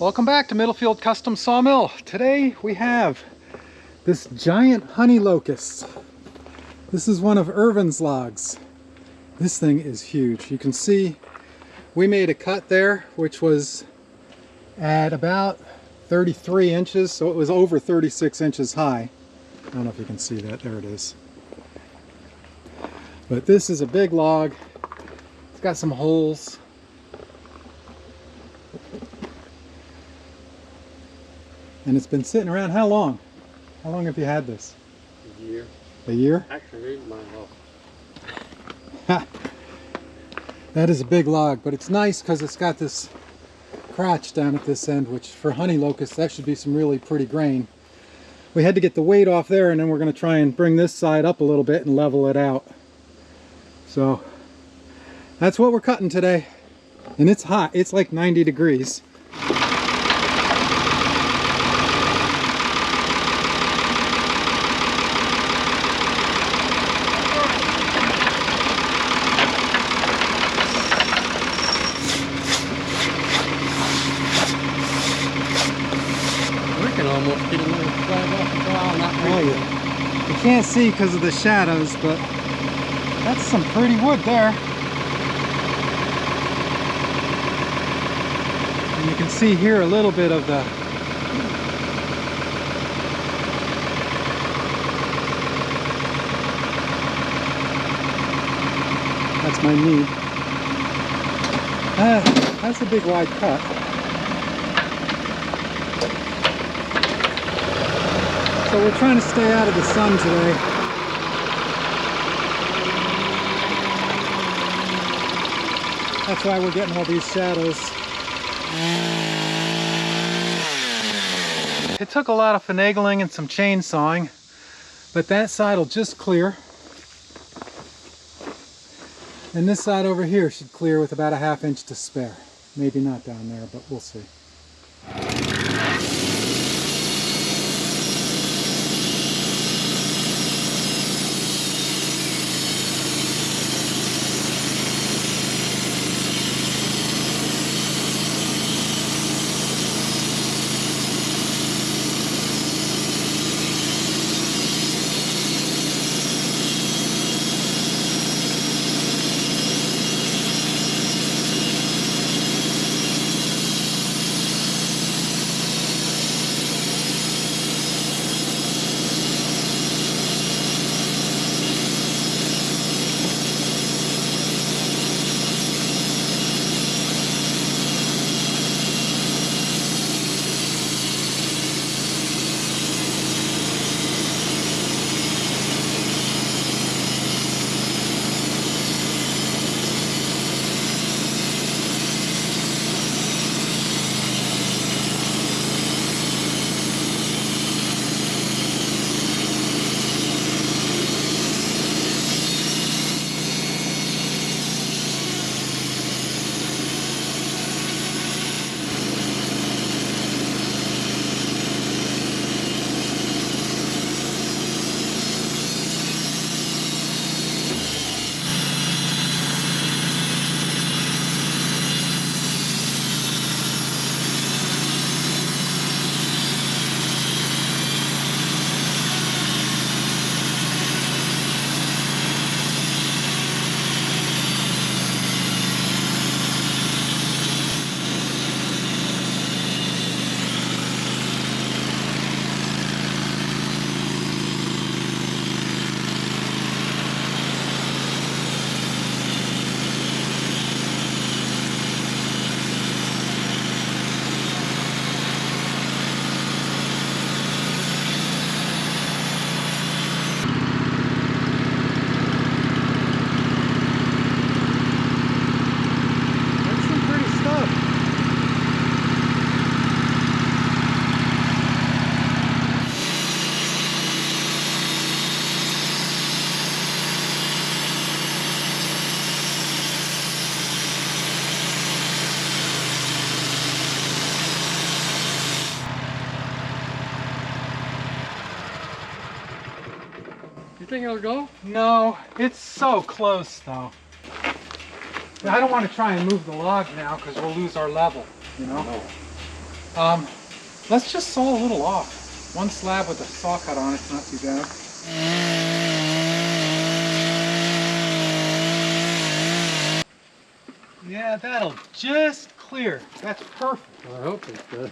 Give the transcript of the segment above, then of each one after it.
Welcome back to Middlefield Custom Sawmill. Today we have this giant honey locust. This is one of Irvin's logs. This thing is huge. You can see we made a cut there which was at about 33 inches, so it was over 36 inches high. I don't know if you can see that. There it is. But this is a big log. It's got some holes. And it's been sitting around how long? How long have you had this? A year. A year? Actually, my love. That is a big log, but it's nice because it's got this crotch down at this end, which for honey locust, that should be some really pretty grain. We had to get the weight off there, and then we're going to try and bring this side up a little bit and level it out. So that's what we're cutting today. And it's hot. It's like 90 degrees. Almost get a little flag off the ground, not Oh really. yeah. You can't see because of the shadows, but that's some pretty wood there. And you can see here a little bit of the that's my knee. That's a big wide cut. So we're trying to stay out of the sun today. That's why we're getting all these shadows. It took a lot of finagling and some chainsawing, but that side will just clear. And this side over here should clear with about a ½ inch to spare. Maybe not down there, but we'll see. You think it'll go? No, it's so close though. I don't want to try and move the log now because we'll lose our level, you know? No. Let's just saw a little off. One slab with a saw cut on it's not too bad. Yeah, that'll just clear. That's perfect. I hope it's good.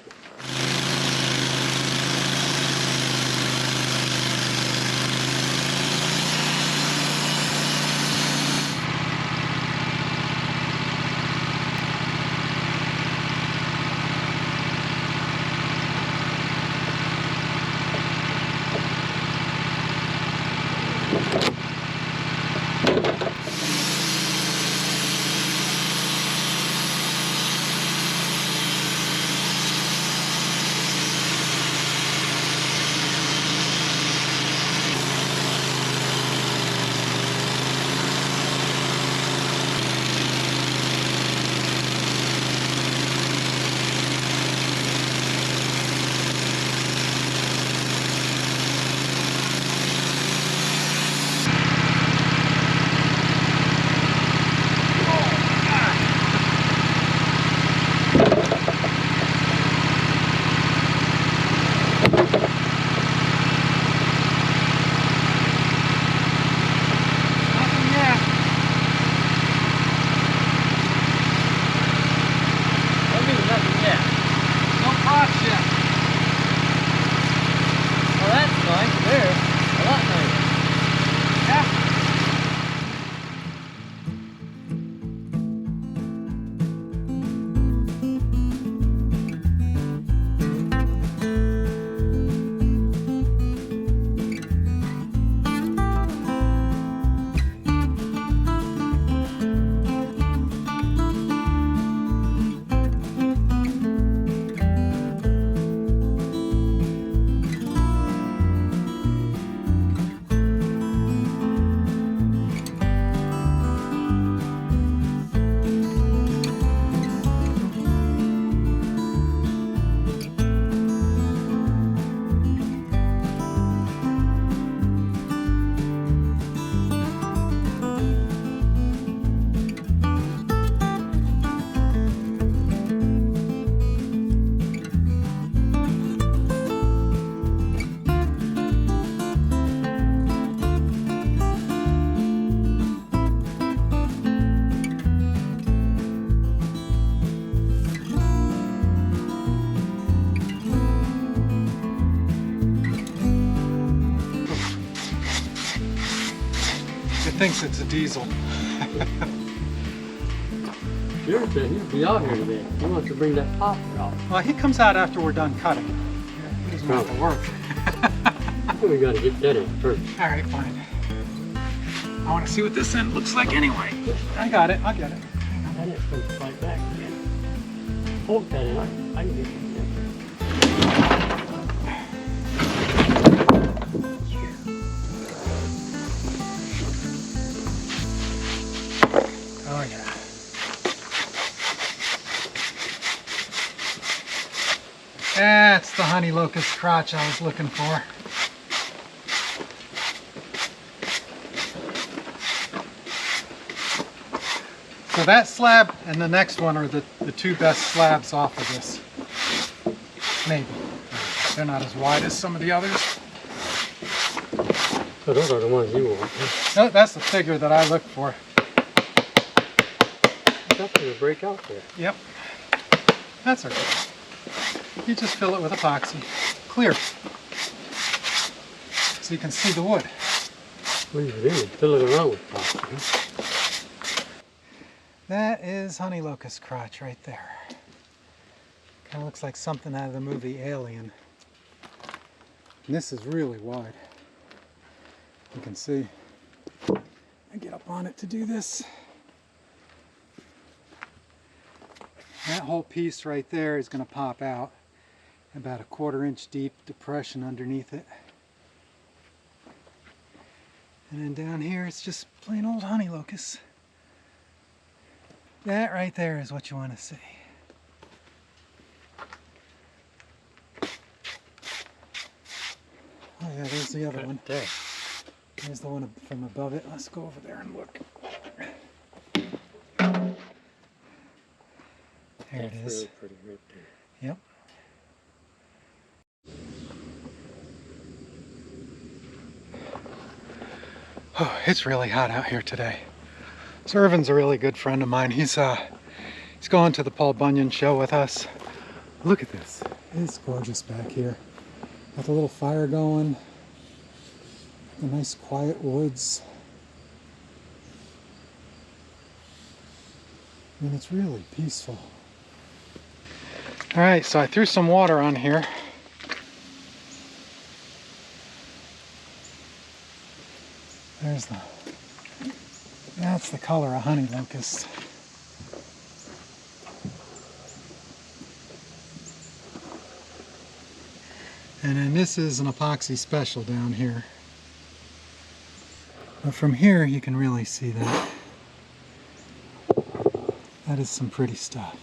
Thinks it's a diesel. Sure, he'll be out here today. He wants to bring that popper out. Well, he comes out after we're done cutting. He doesn't have to work. We gotta get that in first. All right, fine. I want to see what this end looks like anyway. I got it. I'll get it. And it's going to fight back again. Hold that in. I can get it. Oh yeah. That's the honey locust crotch I was looking for. So that slab and the next one are the two best slabs off of this. Maybe. They're not as wide as some of the others. So those are the ones you want. No, that's the figure that I look for. That's going to break out there. Yep. That's okay. You just fill it with epoxy. Clear. So you can see the wood. What do you do? Fill it around with pop. That is honey locust crotch right there. Kind of looks like something out of the movie Alien. And this is really wide. You can see. I get up on it to do this. That whole piece right there is going to pop out. About a 1/4 inch deep depression underneath it. And then down here it's just plain old honey locust. That right there is what you want to see. Oh yeah, there's the other one. There. There's the one from above it. Let's go over there and look. There it is. Really pretty right there. Yep. Oh, it's really hot out here today. So Irvin's a really good friend of mine. He's going to the Paul Bunyan show with us. Look at this. It's gorgeous back here. Got the little fire going. The nice quiet woods. I mean, it's really peaceful. All right, so I threw some water on here. That's the color of honey locust. And then this is an epoxy special down here. But from here you can really see that. That is some pretty stuff.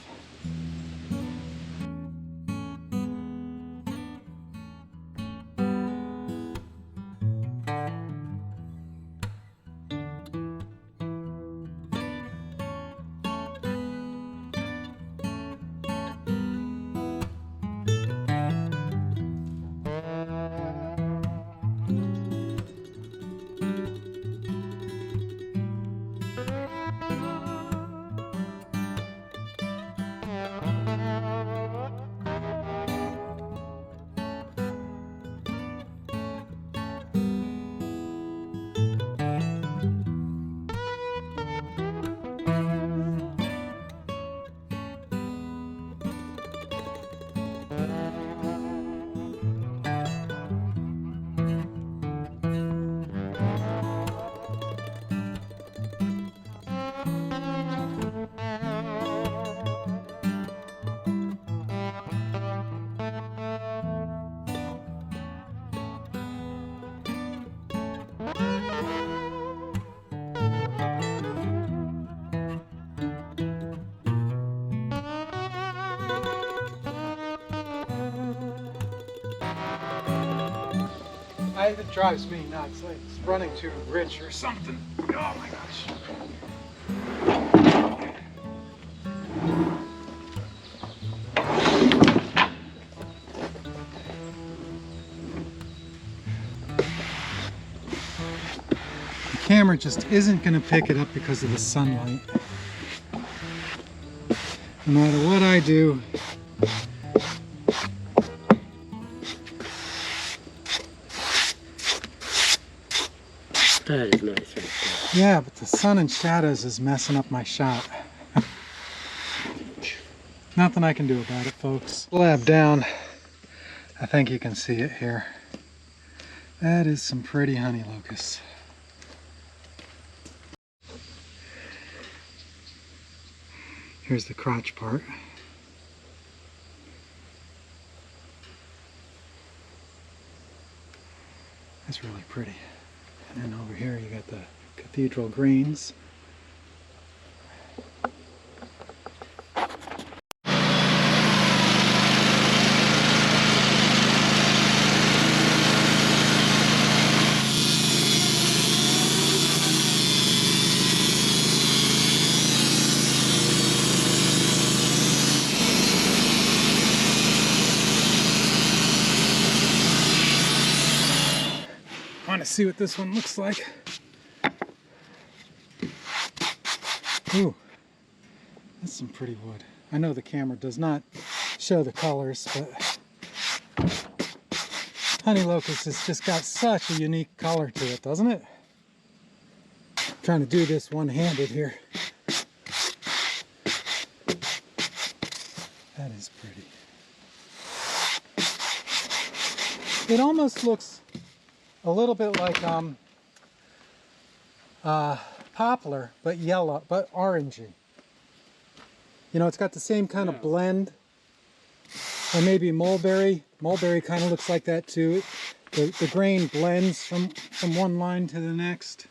It drives me nuts, like it's running too rich or something. Oh my gosh. The camera just isn't going to pick it up because of the sunlight. No matter what I do, That is nice right there. yeah, but the sun and shadows is messing up my shot. Nothing I can do about it, folks. Slab down. I think you can see it here. That is some pretty honey locusts. Here's the crotch part. That's really pretty. And then over here you got the cathedral greens. Want to see what this one looks like. Ooh, that's some pretty wood. I know the camera does not show the colors, but honey locust has just got such a unique color to it, doesn't it? I'm trying to do this one-handed here. That is pretty. It almost looks a little bit like poplar, but yellow, but orangey. You know, it's got the same kind of blend. Or maybe mulberry. Mulberry kind of looks like that too. The grain blends from one line to the next.